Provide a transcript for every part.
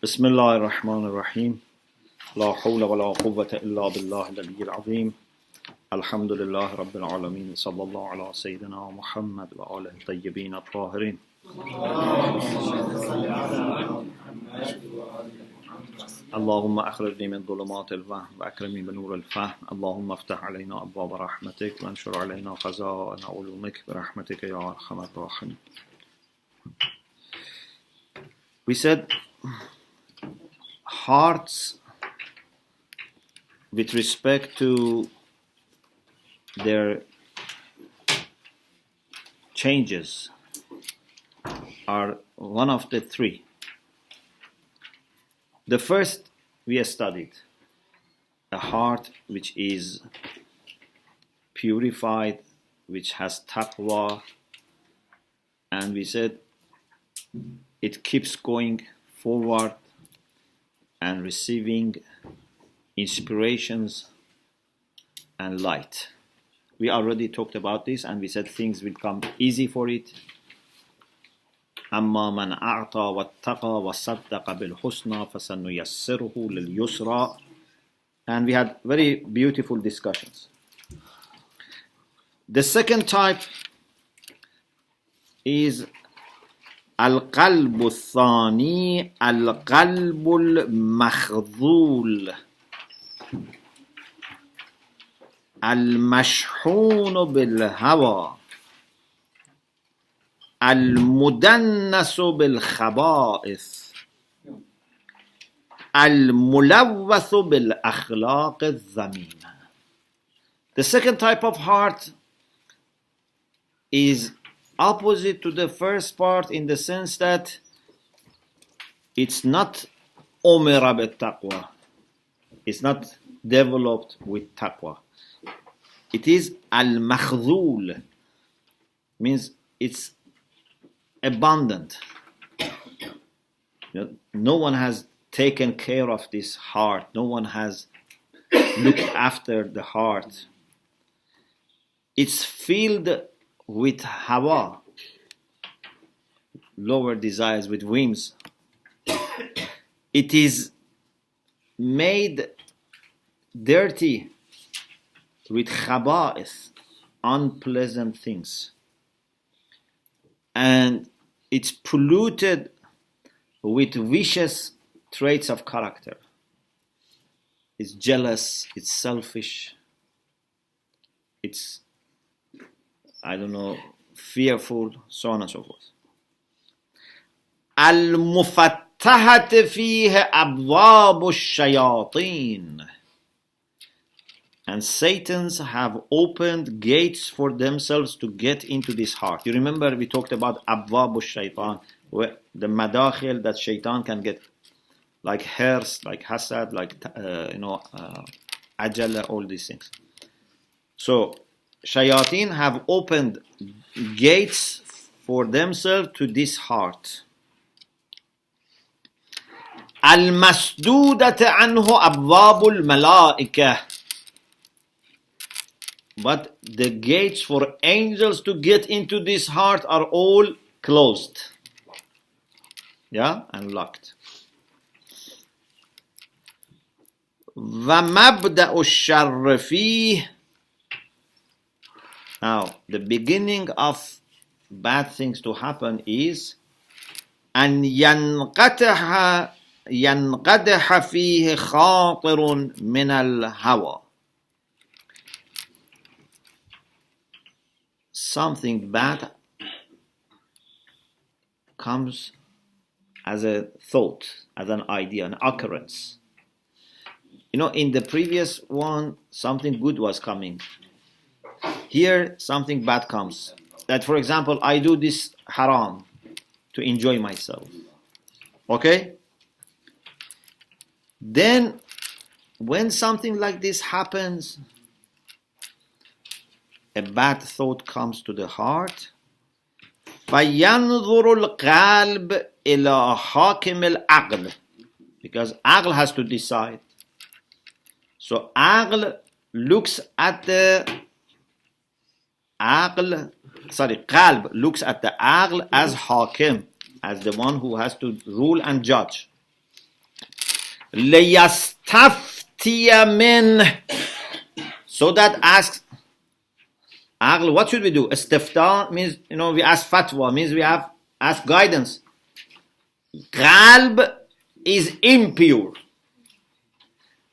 بسم الله الرحمن الرحيم لا حول ولا قوة إلا بالله العلي العظيم الحمد لله رب العالمين صلى الله على سيدنا محمد وآله الطيبين الطاهرين اللهم أخرجني من ظلمات الوهم وأكرمني بنور الفهم اللهم افتح علينا أبواب رحمتك وانشر علينا خزائن علومك برحمتك يا أرحم الراحمين. We said hearts with respect to their changes are one of the three. The first we studied, a heart which is purified, which has taqwa, and we said it keeps going forward and receiving inspirations and light. We already talked about this and we said things will come easy for it. أما من أعطى واتقى وصدق بالحسنى فسنيسره لليسرى. And we had very beautiful discussions. The second type is القلب الثاني القلب المخذول المشحون بالهوى المدنس بالخبائث الملوث بالأخلاق الذميمة. The second type of heart is opposite to the first part in the sense that it's not umira bit-taqwa, it's not developed with taqwa. It is al-makhdhul, means it's abundant. No one has taken care of this heart, no one has looked after the heart. It's filled with hawa, lower desires, with whims. It is made dirty with khaba'ith, unpleasant things. And it's polluted with vicious traits of character. It's jealous, it's selfish, it's fearful, so on and so forth. المفتحة فيه أبواب الشياطين. And Satans have opened gates for themselves to get into this heart. You remember we talked about أبواب الشيطان, where the madakhil that shaitan can get, like hirs, like hasad, like ajala, all these things. So shayateen have opened gates for themselves to this heart. المسدودة عنه أبواب الملائكة. But the gates for angels to get into this heart are all closed. Yeah, and locked. ومبدأ الشر فيه. Now, the beginning of bad things to happen is أن ينقدح فيه خاطر من الهوى. Something bad comes as a thought, as an idea, an occurrence. In the previous one, something good was coming. Here, something bad comes. That, for example, I do this haram to enjoy myself. Okay? Then, when something like this happens, a bad thought comes to the heart. فَيَنْظُرُ الْقَلْبِ إِلَى حَاكِمِ الْعَقْلِ. Because aql has to decide. So aql looks at the qalb looks at the aql as hakim, as the one who has to rule and judge. لِيَسْتَفْتِيَ مِنْ. So that asks, Aql, what should we do? Istifta means, we ask fatwa, means we have ask guidance. Qalb is impure.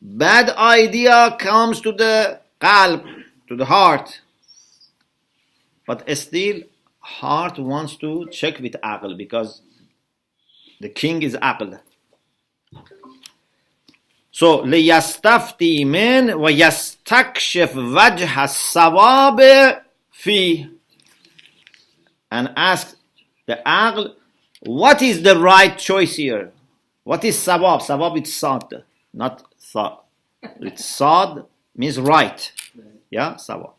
Bad idea comes to the qalb, to the heart. But still, heart wants to check with aql because the king is aql. So, لِيَسْتَفْتِي مِنْ وَيَسْتَكْشِفْ وَجْهَ الصَّوَابِ فِي. And ask the aql, what is the right choice here? What is sawab? Sawab is sad, not tha. It's sad means right. Yeah, sawab.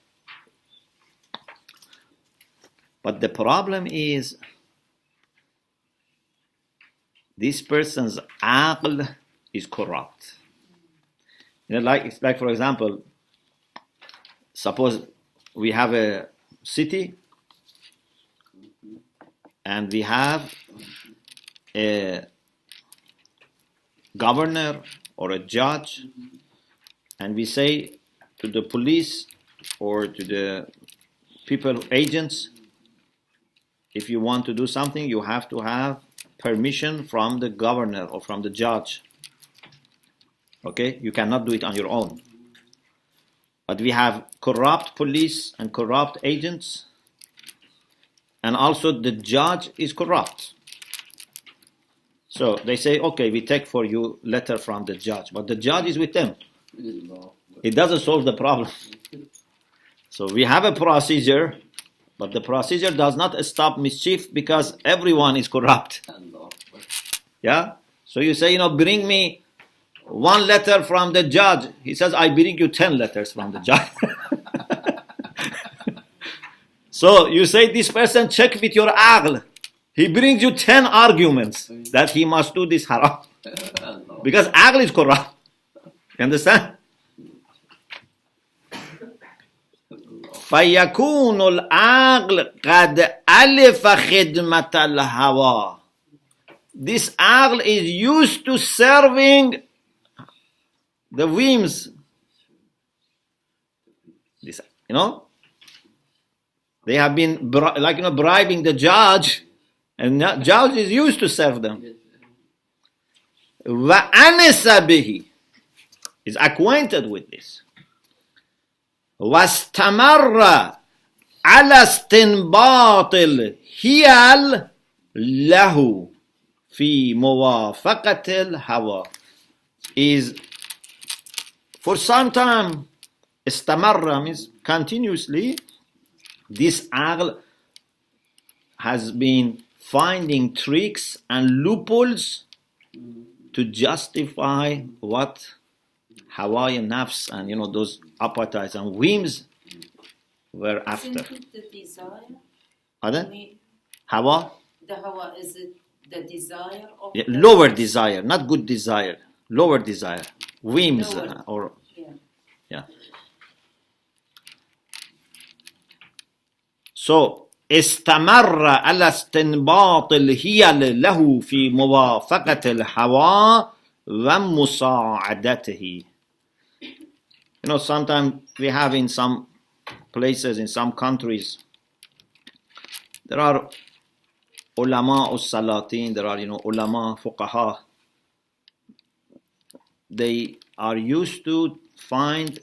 But the problem is this person's aql is corrupt. Like for example, suppose we have a city and we have a governor or a judge, and we say to the police or to the people, agents, if you want to do something, you have to have permission from the governor or from the judge. Okay? You cannot do it on your own. But we have corrupt police and corrupt agents, and also the judge is corrupt. So they say, okay, we take for you letter from the judge, but the judge is with them. It doesn't solve the problem. So we have a procedure, but the procedure does not stop mischief because everyone is corrupt. Yeah? So you say, bring me one letter from the judge. He says, I bring you 10 letters from the judge. So you say, this person, check with your aql. He brings you 10 arguments that he must do this haram. Because aql is corrupt. You understand? فَيَكُونُ الْعَقْلِ قَدْ أَلِفَ خِدْمَةَ الْهَوَى. This aql is used to serving the whims. This, they have been bribing the judge, and the judge is used to serve them. وَأَنِسَ بِهِ, is acquainted with this. وَاسْتَمَرَّ عَلَى اسْتِنْبَاطِ الْحِيَلِ لَهُ فِي مُوَافَقَةِ الْهَوَى, is for some time, استمر means continuously, this aql has been finding tricks and loopholes to justify what hawa and nafs and those appetites and whims were after. Isn't it the desire? Pardon? Hawa? The hawa, is it the desire of Lower desire, not good desire. Lower desire. Whims or yeah. So استمر على استنباط الحيل له في موافقة الهوى ومساعدته. Sometimes we have in some places, in some countries, there are ulama salatin, there are ulama fuqaha. They are used to find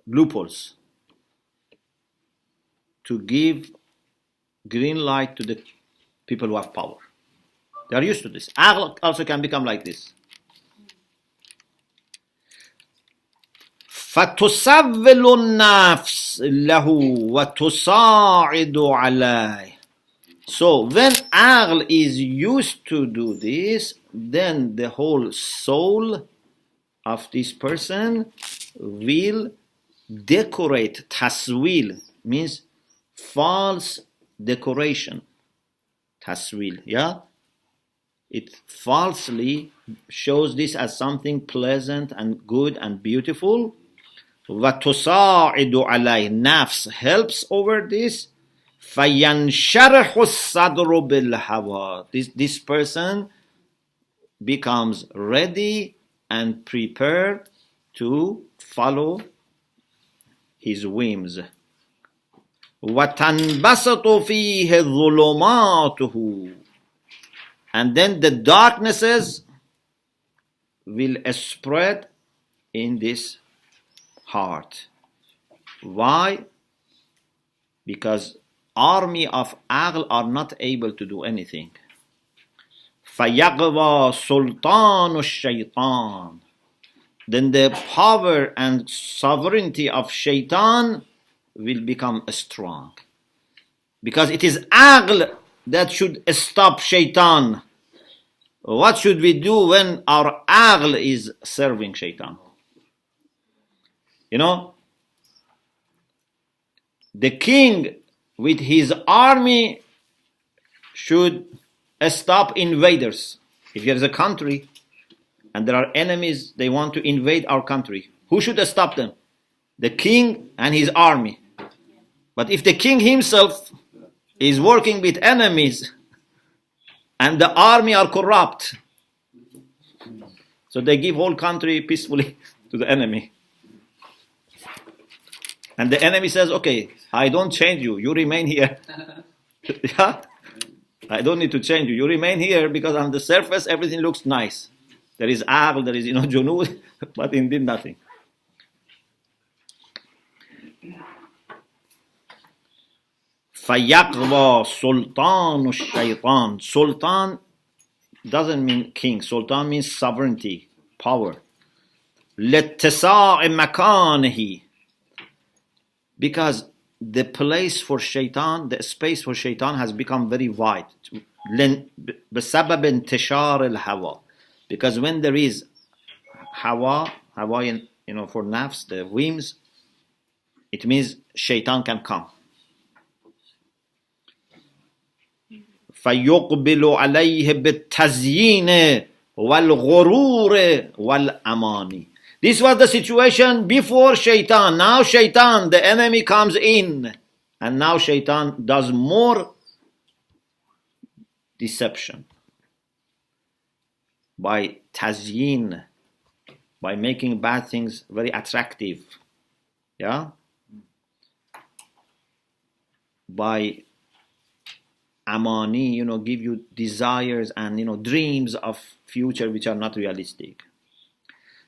loopholes to give green light to the people who have power. They are used to this. Akhlaq also can become like this. فَتُسَوِّلُ النَّفْسِ لَهُ وَتُسَاعِدُ عَلَيْهِ. So when aql is used to do this, then the whole soul of this person will decorate. Taswil means false decoration. Taswil, yeah? It falsely shows this as something pleasant and good and beautiful. وَتُسَاعِدُ عَلَيْهِ. Nafs helps over this. فَيَنْشَرِحُ الصَّدْرُ بِالْهَوَى. This person becomes ready and prepared to follow his whims. وَتَنْبَسَطُ فِيهِ ظُلُمَاتُهُ. And then the darknesses will spread in this heart. Why? Because army of Aql are not able to do anything. فَيَغْوَى سُلْطَانُ الشَّيْطَانِ. Then the power and sovereignty of shaitan will become strong. Because it is Aql that should stop shaitan. What should we do when our Aql is serving shaitan? You know, the king with his army should stop invaders. If there is a country and there are enemies, they want to invade our country, who should stop them? The king and his army. But if the king himself is working with enemies and the army are corrupt, so they give whole country peacefully to the enemy. And the enemy says, okay, I don't change you, you remain here. Yeah? I don't need to change you, you remain here, because on the surface everything looks nice. There is Aql, there is Junud, but indeed nothing. فَيَقْوَى سُلْطَانُ الشَّيْطَانِ. Sultan doesn't mean king. Sultan means sovereignty, power. لِاتِّسَاعِ مَكَانِهِ. Because the place for shaitan, the space for shaitan has become very wide. بسبب انتشار الهوى. Because when there is hawa, Hawaiian, for nafs, the whims, it means shaitan can come. فَيُقْبِلُ عَلَيْهِ بِالتَّزْيِينِ وَالْغُرُورِ وَالْأَمَانِ. This was the situation before shaitan. Now shaitan, the enemy, comes in. And now shaitan does more deception. By tazyin, by making bad things very attractive. Yeah? By amani, give you desires and dreams of future which are not realistic.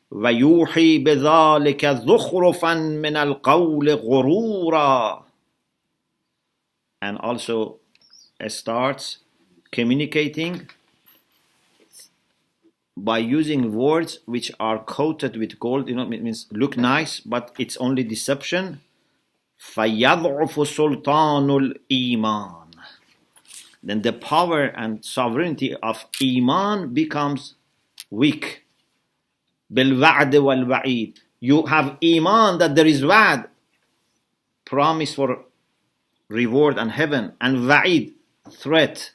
وَيُوحِي بِذَلِكَ ذُخْرُفًا مِنَ الْقَوْلِ غُرُورًا. And also starts communicating by using words which are coated with gold. It means look nice, but it's only deception. فَيَضْعُفُ سُلْطَانُ الْإِيمَانِ. Then the power and sovereignty of Iman becomes weak. بِالْوَعْدِ وَالْوَعِيدِ. You have Iman that there is wa'd, promise for reward and heaven, and wa'id, threat.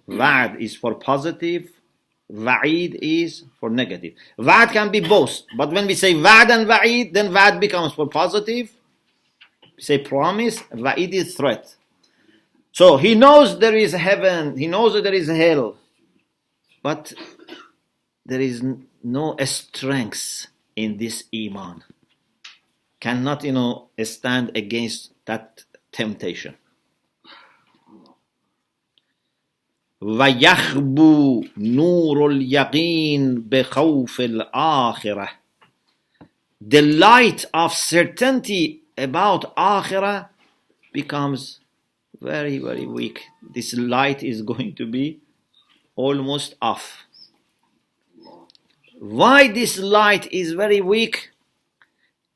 Wa'd is for positive, wa'id is for negative. Wa'd can be both, but when we say wa'd and wa'id, then wa'd becomes for positive. We say promise, wa'id is threat. So he knows there is heaven, he knows that there is hell, but there is no strength in this Iman. Cannot, stand against that temptation. وَيَخْبُو نُورُ الْيَقِينِ بِخَوْفِ الْآخِرَةِ. The light of certainty about Akhirah becomes very, very weak. This light is going to be almost off. Why this light is very weak?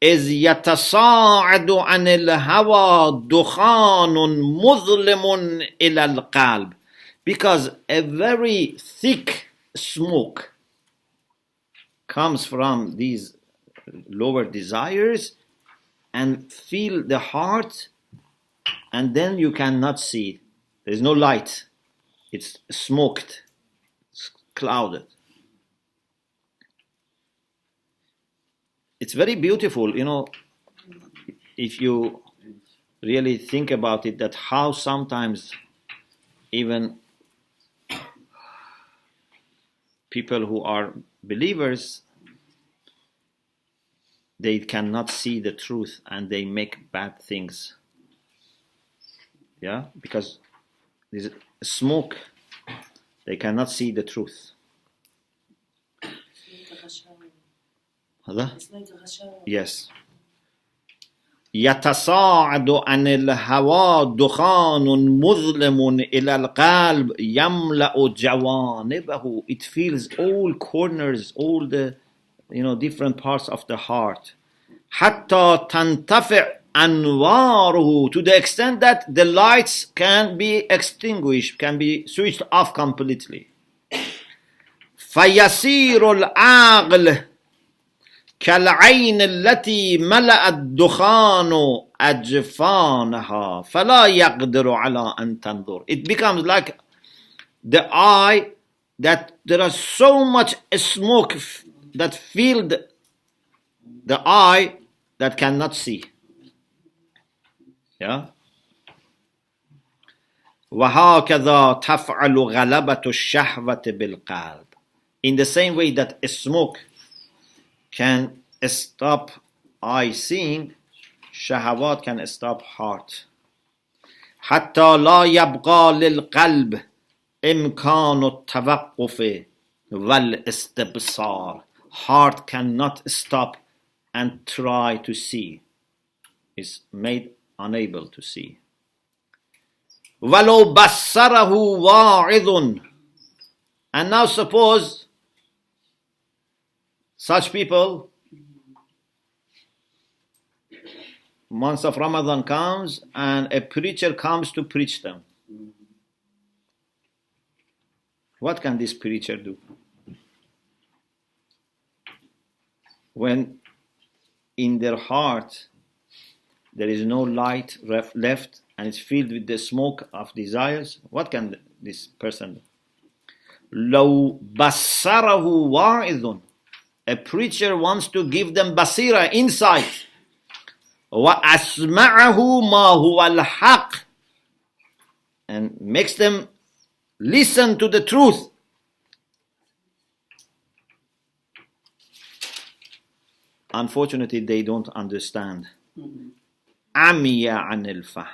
إِذْ يَتَصَاعَدُ عَنِ الْهَوَى دُخَانٌ مُظْلِمٌ إِلَى الْقَلْبِ. Because a very thick smoke comes from these lower desires and fill the heart, and then you cannot see. There is no light. It's smoked. It's clouded. It's very beautiful, if you really think about it, that how sometimes even people who are believers, they cannot see the truth and they make bad things. Yeah, because there's smoke, they cannot see the truth. Yes. يتصاعد عن الهوى دخان مظلم إلى القلب يملأ جوانبه. It fills all corners, all the different parts of the heart. حتى تنتفع أنواره, to the extent that the lights can be extinguished, can be switched off completely. فيصير العقل كالعين التي ملأ الدخان أجفانها فلا يقدر على أن تنظر. It becomes like the eye that there is so much smoke that filled the eye that cannot see. Yeah. وهكذا تفعل غلبة الشهوة بالقلب. In the same way that smoke can stop eye seeing, shahawat can stop heart. حتى لا يبقى للقلب إمكان التوقف والاستبصار. Heart cannot stop and try to see. It's made unable to see. ولو بصره واعظ. And now suppose such people, month of Ramadan comes and a preacher comes to preach them. What can this preacher do? When in their heart there is no light left and it's filled with the smoke of desires, what can this person do? لو بصره واعظ. A preacher wants to give them basira, insight. وَأَسْمَعَهُ مَا هُوَ الْحَقِّ. And makes them listen to the truth. Unfortunately, they don't understand. عَمِيَ عَنِ الْفَهْمِ.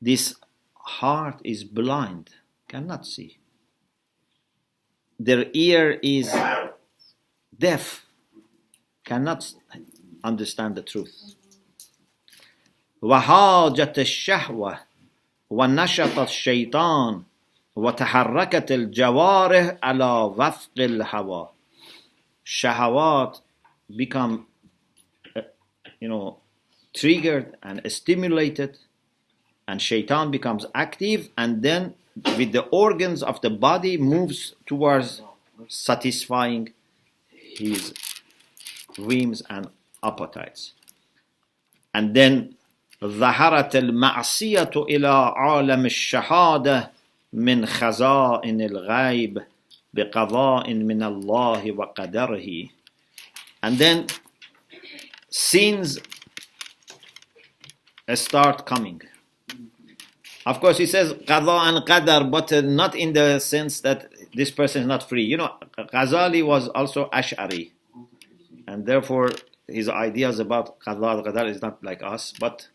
This heart is blind, cannot see. Their ear is deaf, cannot understand the truth. وهاجت الشهوة ونشط الشيطان وتحركت الجوارح على وفق الهوى. Shahawat become triggered and stimulated, and shaitan becomes active, and then with the organs of the body moves towards satisfying his whims and appetites. And then ظهرت المعصية إلى عالم الشهادة من خزائن الغيب بقضاء من الله وقدره. And then sins start coming. Of course, he says qada and qadar, but not in the sense that this person is not free. Ghazali was also Ash'ari, and therefore his ideas about qada and qadar is not like us. But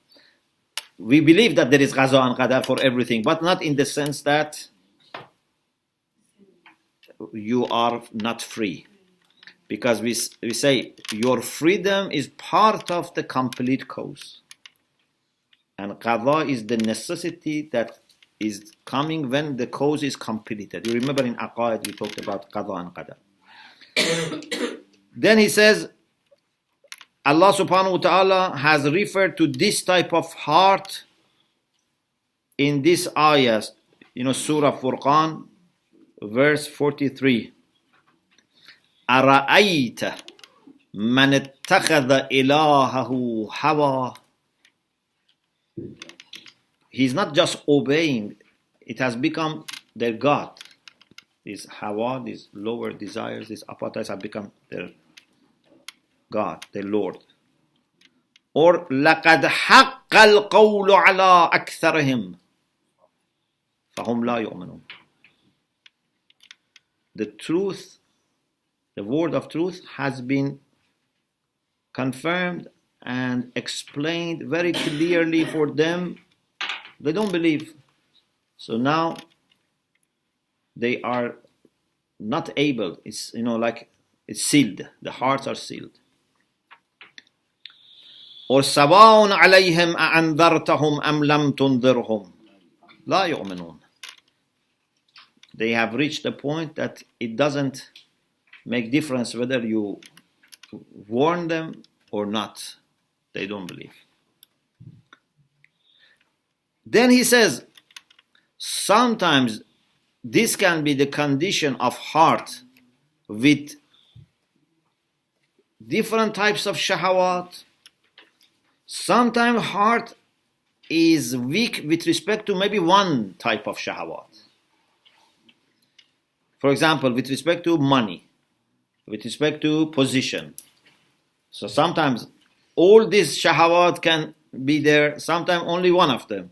we believe that there is qada and qadar for everything, but not in the sense that you are not free. Because we say your freedom is part of the complete cause. And qada is the necessity that is coming when the cause is completed. You remember in Aqaid we talked about qada and qadar. Then he says, Allah subhanahu wa ta'ala has referred to this type of heart in this ayah, Surah Furqan, verse 43. أَرَأَيْتَ مَنِ اتَّخَذَ إِلَهَهُ هَوَى. He's not just obeying, it has become their God. These hawa, these lower desires, these appetites have become their God, their Lord. or لَقَدْ حَقَّ الْقَوْلُ عَلَىٰ أَكْثَرِهِمْ فَهُمْ لَا يُؤْمِنُونَ. The truth, the word of truth has been confirmed and explained very clearly for them. They don't believe. So now they are not able. It's, like it's sealed. The hearts are sealed. Or سواء عليهم أأنذرتهم أم لم تنذرهم لا يؤمنون. They have reached a point that it doesn't make difference whether you warn them or not. They don't believe. Then he says, sometimes this can be the condition of heart with different types of shahawat. Sometimes heart is weak with respect to maybe one type of shahawat. For example, with respect to money, with respect to position. So sometimes all these shahawat can be there, sometimes only one of them.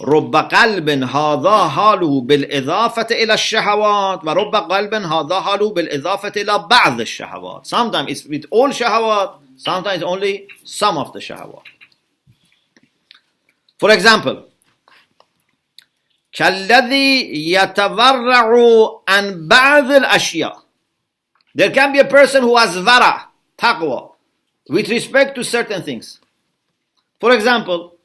رب قلب هذا حاله بالإضافة إلى الشهوات ورب قلب هذا حاله بالإضافة إلى بعض الشهوات. Sometimes it's with all shahawat, sometimes only some of the shahawat. For example, كالذي يتورع عن بعض الأشياء. There can be a person who has vara, taqwa, with respect to certain things. For example,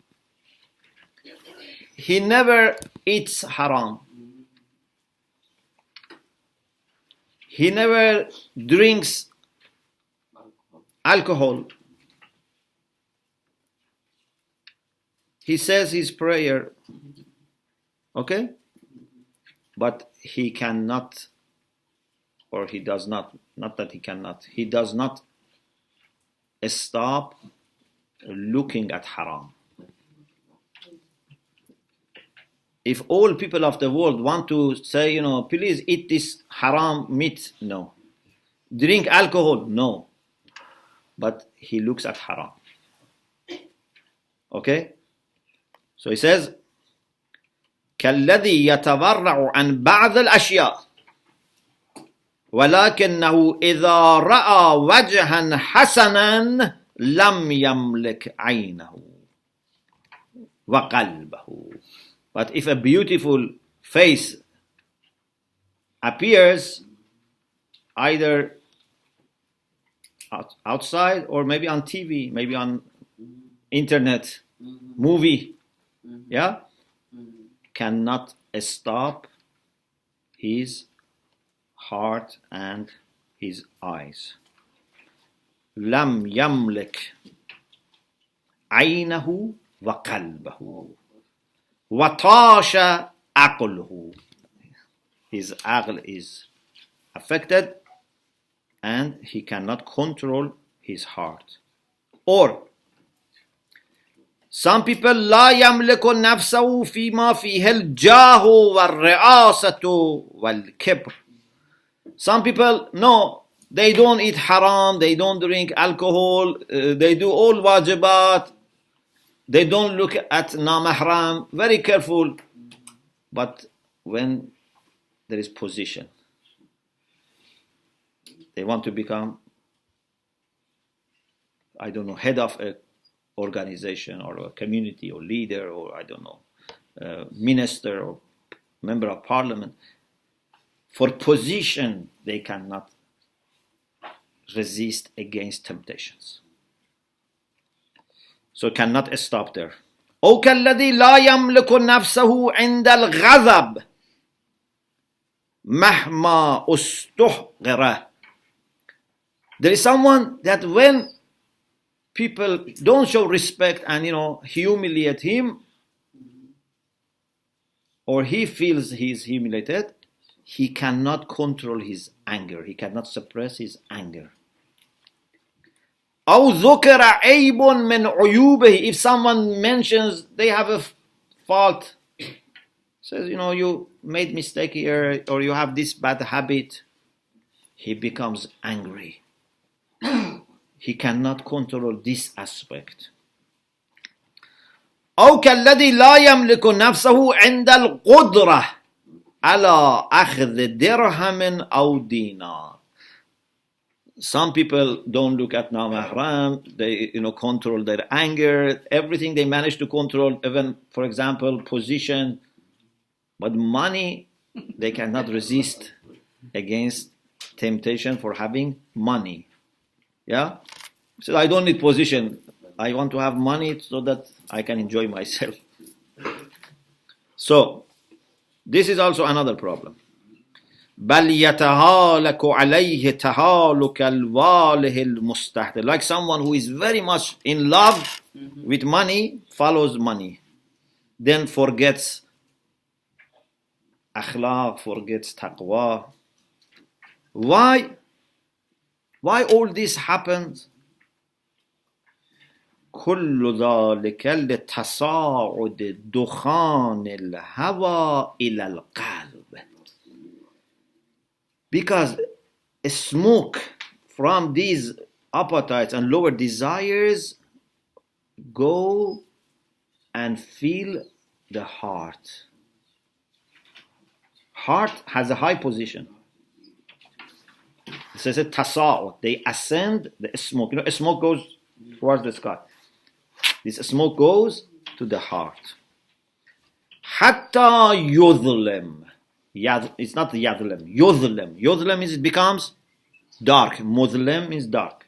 he never eats haram. He never drinks alcohol. He says his prayer, okay? But he cannot, or he does not that he cannot, he does not stop looking at haram. If all people of the world want to say, please eat this haram meat, no. Drink alcohol, no. But he looks at haram. Okay? So he says, كالذي يتورع عن بعض الأشياء ولكنه إذا رأى وجها حسنا لم يملك عينه وقلبه. But if a beautiful face appears either outside or maybe on TV, maybe on internet, movie, yeah, cannot stop his heart and his eyes. لم يملك عينه وقلبه وطاش عقله. His aql is affected and he cannot control his heart. Or some people لا يملك نفسه فيما فيه الجاه والرئاسة والكبر. Some people, no, they don't eat haram, they don't drink alcohol, they do all wajibat, they don't look at namahram, very careful. But when there is position, they want to become, I don't know, head of a organization or a community or leader or I don't know, minister or member of parliament. For position, they cannot resist against temptations. So cannot stop there. أو كالذي لا يملك نفسه عند الغضب مهما استحقره. There is someone that when people don't show respect and humiliate him, or he feels he is humiliated, he cannot control his anger. He cannot suppress his anger. أو ذكر عيب من عيوبه. If someone mentions they have a fault, says, you made mistake here, or you have this bad habit, he becomes angry. he cannot control this aspect. أو كالذي لا يملك نفسه عند القدرة على أخذ درهم أو دينار. Some people don't look at mahram, they control their anger, everything they manage to control, even for example position, but money they cannot resist against temptation for having money. Yeah? So I don't need position, I want to have money so that I can enjoy myself. So this is also another problem. بل يتهالك عليه تهالك الواله المستهتر. Like someone who is very much in love with money, follows money, then forgets akhlaq, forgets taqwa. Why all this happens? كل ذلك لتصاعد دخان الهوى إلى القلب. Because smoke from these appetites and lower desires go and fill the heart. Heart has a high position. It says tasa'ud. They ascend the smoke. Smoke goes towards the sky. This smoke goes to the heart. Hatta yudhlem. It's not yadhlem. Yudhlem. Yudhlem means it becomes dark. Mudhlem means dark.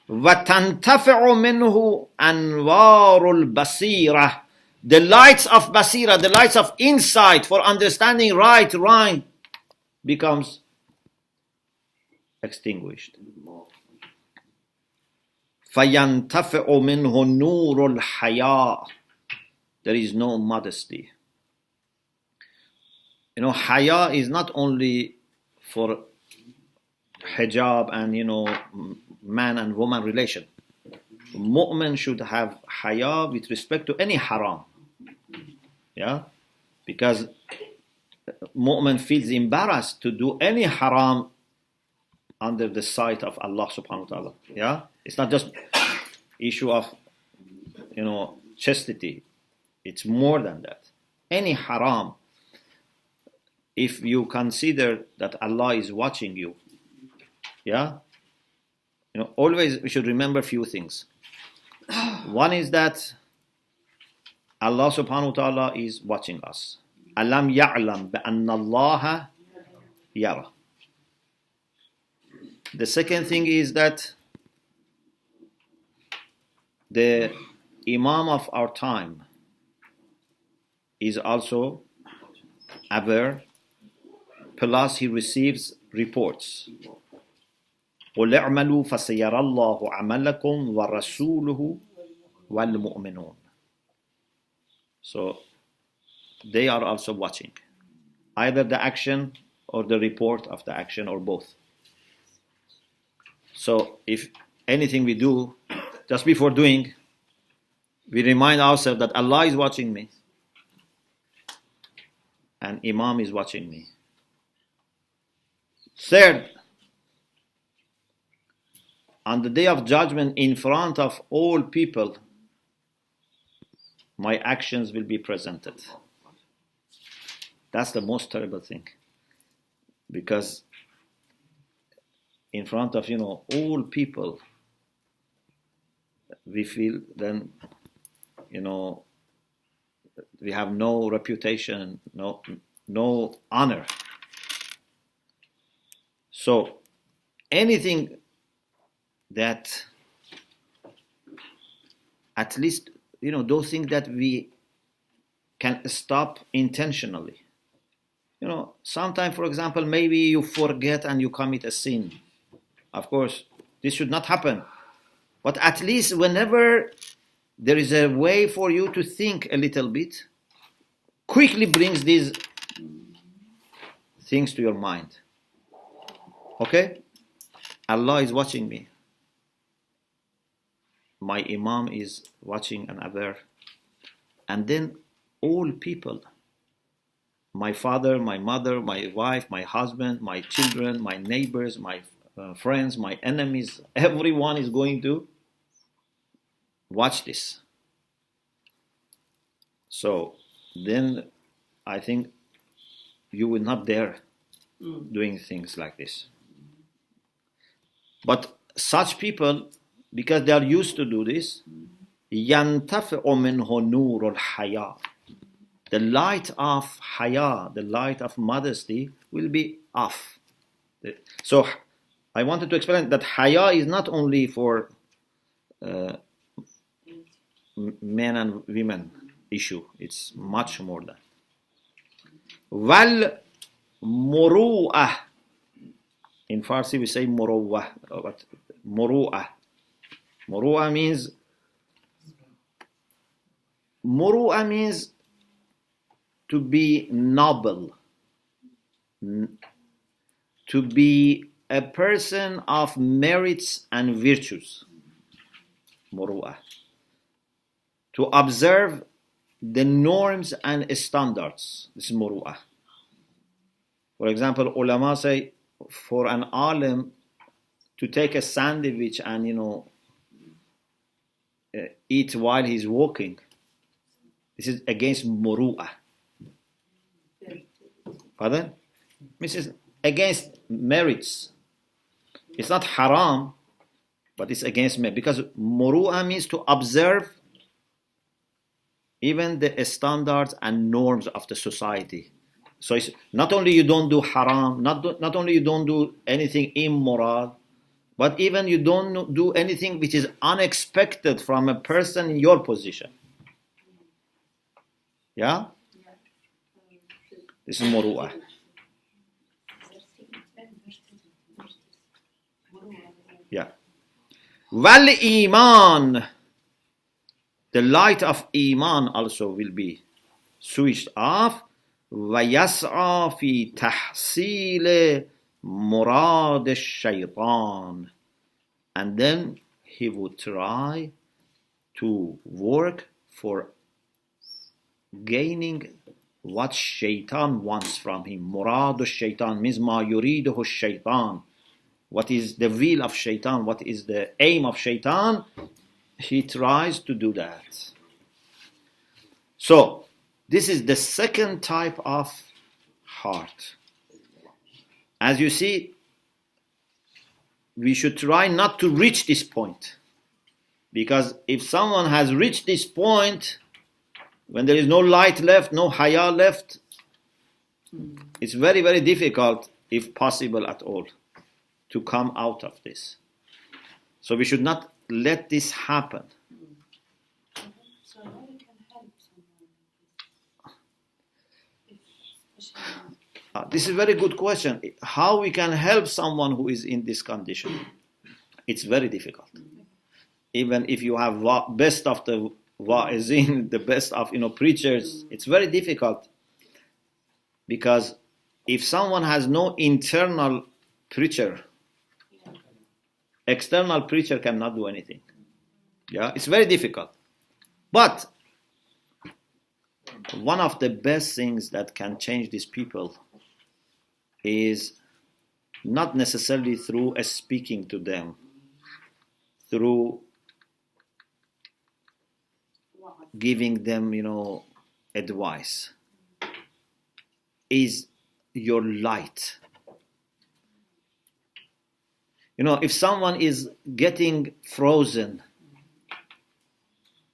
وَتَنْتَفِعُ مِنْهُ أَنْوَارُ الْبَصِيرَةِ. The lights of basira, the lights of insight for understanding right, wrong, becomes extinguished. فَيَنْتَفِعُ مِنْهُ نُورُ الْحَيَاءِ. There is no modesty. Haya is not only for hijab and man and woman relation. Mu'min should have haya with respect to any haram. Yeah? Because mu'min feels embarrassed to do any haram under the sight of Allah subhanahu wa ta'ala. Yeah? It's not just issue of chastity. It's more than that. Any haram, if you consider that Allah is watching you, yeah, always we should remember a few things. One is that Allah subhanahu wa ta'ala is watching us. Alam ya'lam ba'anna Allah yara. The second thing is that the Imam of our time is also aware, plus he receives reports. قُلْ اعْمَلُوا فَسَيَرَى اللَّهُ عَمَلَكُمْ وَرَسُولُهُ وَالْمُؤْمِنُونَ. So they are also watching, either the action or the report of the action or both. So if anything we do, just before doing, we remind ourselves that Allah is watching me and Imam is watching me. Third, on the day of judgment, in front of all people, my actions will be presented. That's the most terrible thing. Because in front of, all people, we feel then, we have no reputation, no honor. So anything that at least, those things that we can stop intentionally. Sometimes, for example, maybe you forget and you commit a sin. Of course, this should not happen. But at least whenever there is a way for you to think a little bit, quickly brings these things to your mind. Okay? Allah is watching me. My Imam is watching and aware. And then all people, my father, my mother, my wife, my husband, my children, my neighbors, my friends, my enemies, everyone is going to watch this. So then I think you will not dare doing things like this. But such people, because they are used to do this, يَنْتَفِعُ مِنْهُ نُورُ الْحَيَاةِ. The light of haya, the light of modesty, will be off. So I wanted to explain that haya is not only for men and women issue. It's much more than. Wal muru'ah. In Farsi we say muru'ah, but muru'ah. Muru'ah means to be noble, to be a person of merits and virtues. Muru'ah. To observe the norms and standards. This is muru'ah. For example, ulama say for an alim to take a sandwich and eat while he's walking, this is against muru'ah. Pardon? This is against merits. It's not haram, but it's against merit, because muru'ah means to observe even the standards and norms of the society. So it's not only you don't do haram, not only you don't do anything immoral, but even you don't do anything which is unexpected from a person in your position. Yeah? This is muru'ah. Yeah. Wal iman. The light of iman also will be switched off. وَيَسْعَى فِي تَحْصِيلِ مُرَادِ الشَّيْطَانِ. And then he would try to work for gaining what shaitan wants from him. Murad al-shaitan means ma yuriduhu shaitan. What is the will of shaitan? What is the aim of shaitan? He tries to do that. So, this is the second type of heart. As you see, we should try not to reach this point. Because if someone has reached this point, when there is no light left, no haya left, it's very, very difficult, if possible at all, to come out of this. So we should not let this happen. So how we can help someone? This is a very good question. How we can help someone who is in this condition? It's very difficult. Even if you have best of the wa'izin, the best of preachers, it's very difficult. Because if someone has no internal preacher, external preacher cannot do anything. Yeah, it's very difficult. But one of the best things that can change these people is not necessarily through speaking to them, through giving them, advice, is your light. If someone is getting frozen,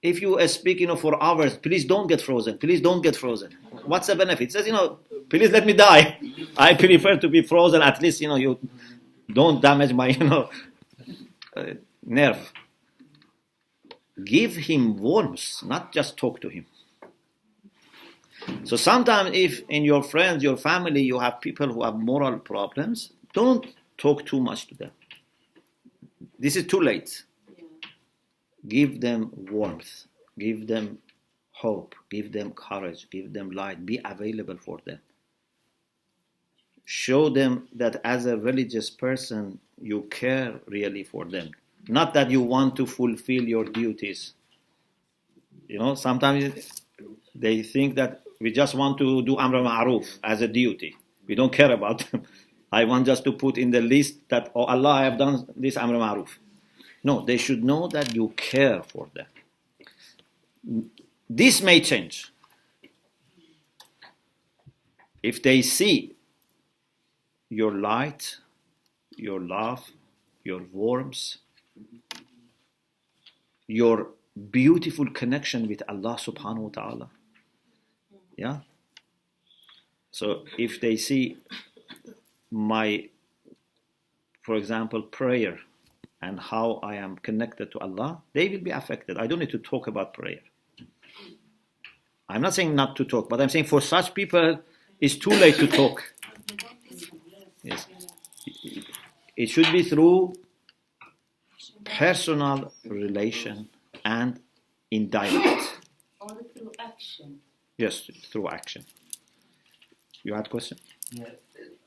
if you speak, for hours, please don't get frozen. Please don't get frozen. What's the benefit? It says, please let me die. I prefer to be frozen. At least, you don't damage my, nerve. Give him warmth, not just talk to him. So sometimes if in your friends, your family, you have people who have moral problems, don't talk too much to them. This is too late. Give them warmth, give them hope, give them courage, give them light, be available for them. Show them that as a religious person, you care really for them. Not that you want to fulfill your duties. Sometimes they think that we just want to do Amr Ma'ruf as a duty. We don't care about them. I want just to put in the list that, oh Allah, I have done this Amr Ma'ruf. No, they should know that you care for them. This may change. If they see your light, your love, your warmth, your beautiful connection with Allah subhanahu wa ta'ala. Yeah? So if they see my, for example, prayer and how I am connected to Allah, they will be affected. I don't need to talk about prayer. I'm not saying not to talk, but I'm saying for such people, it's too late to talk. Yes. It should be through personal relation and indirect. Or through action. Yes, through action. You had a question? Yeah,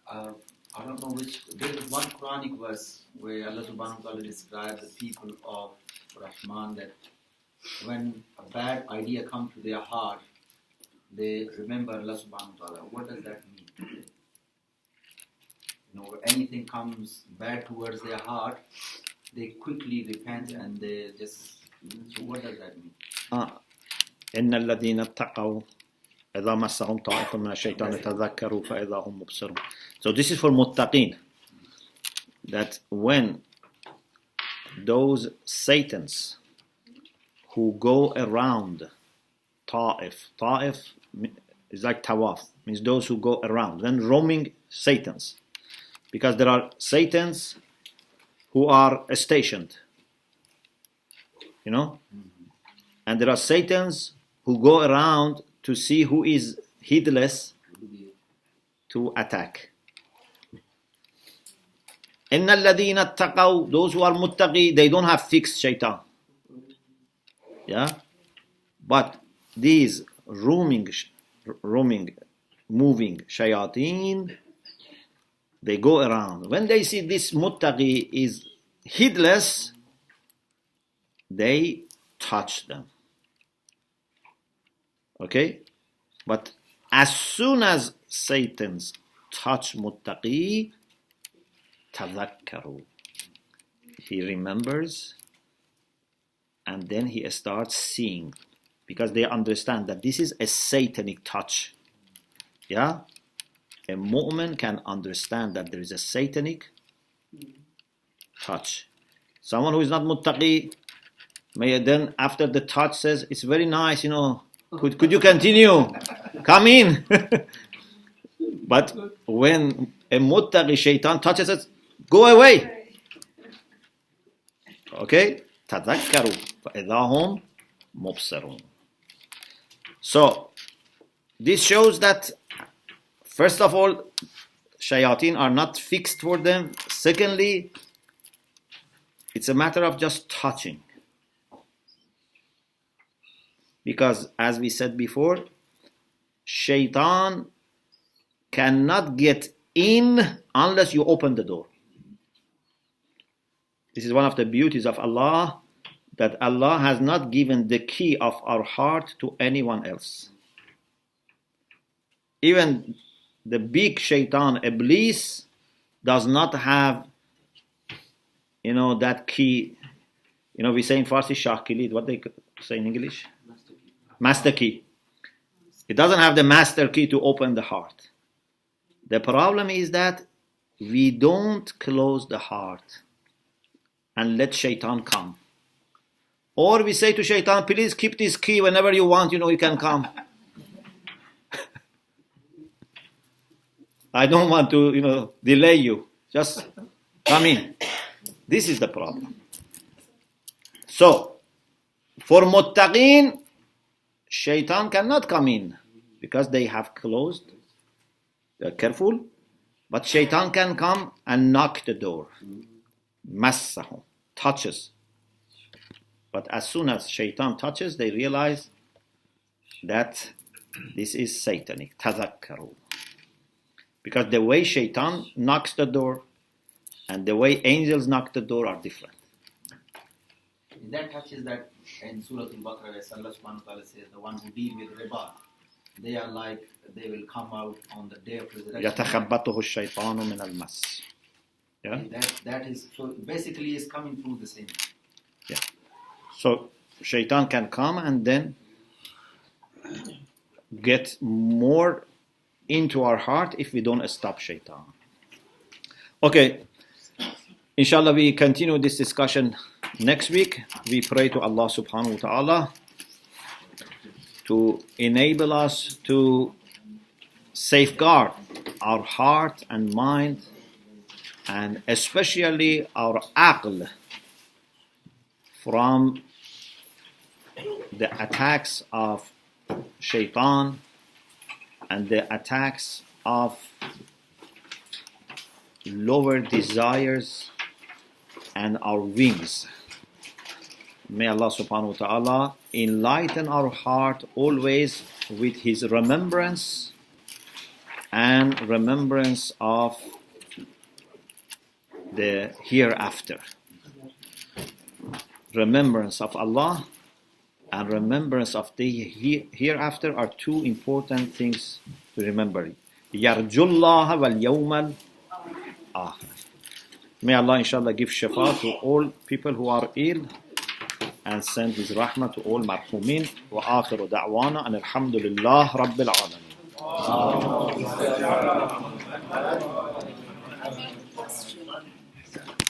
I don't know which. There is one Quranic verse where Allah subhanahu wa ta'ala describes the people of Rahman that when a bad idea comes to their heart, they remember Allah subhanahu wa ta'ala. What does that mean? Anything comes bad towards their heart, they quickly repent and they just. So what does that mean? إن الذين اتقوا إذا مسهم طائف من الشيطان تذكروا فإذا هم مبصرون. So this is for muttaqin. That when those Satans who go around Ta'if is like tawaf, means those who go around, then roaming Satans. Because there are Satans who are stationed, and there are Satans who go around to see who is heedless to attack. إِنَّ الَّذِينَ اتَّقَوْا, those who are muttaqi, they don't have fixed shaitan. Yeah? But these roaming, moving shayateen, they go around. When they see this muttaqi is heedless, they touch them. Okay? But as soon as Satans touch muttaqi, tadhakkaru, he remembers, and then he starts seeing, because they understand that this is a satanic touch. Yeah? A mu'min can understand that there is a satanic touch. Someone who is not muttaqi may then after the touch says, it's very nice, could you continue? Come in. But when a muttaqi shaitan touches it, go away. Okay? تذكروا فإذا هم مبصرون. So this shows that first of all, shayateen are not fixed for them. Secondly, it's a matter of just touching. Because as we said before, shaitan cannot get in unless you open the door. This is one of the beauties of Allah, that Allah has not given the key of our heart to anyone else. Even the big shaitan, Iblis, does not have, that key. We say in Farsi, Shah Kilid, what they say in English? Master key. It doesn't have the master key to open the heart. The problem is that we don't close the heart and let shaitan come. Or we say to shaitan, please keep this key, whenever you want, you can come. I don't want to, delay you. Just come in. This is the problem. So, for muttaqin, shaitan cannot come in because they have closed. They're careful. But shaitan can come and knock the door. Massahum, touches. But as soon as shaitan touches, they realize that this is satanic. Tadhakkaru. Because the way shaitan knocks the door and the way angels knock the door are different. That touches that in Surah Al-Baqarah, where Allah subhanahu wa ta'ala says, the one who deal with riba, they are like they will come out on the day of resurrection. يتخبطه الشيطان من المس. Yeah. That is so basically is coming through the same. Yeah. So shaitan can come and then get more into our heart if we don't stop shaitan. Okay. Inshallah, we continue this discussion next week. We pray to Allah subhanahu wa ta'ala to enable us to safeguard our heart and mind, and especially our aql, from the attacks of shaitan and the attacks of lower desires and our wings. May Allah subhanahu wa ta'ala enlighten our heart always with His remembrance and remembrance of the hereafter. Remembrance of Allah and remembrance of the hereafter are two important things to remember. Yarjullaha wal yawmal akhir. May Allah inshallah give shifa to all people who are ill and send His rahmah to all marhumin. Wa akhiru da'wana and alhamdulillah rabbil alamin.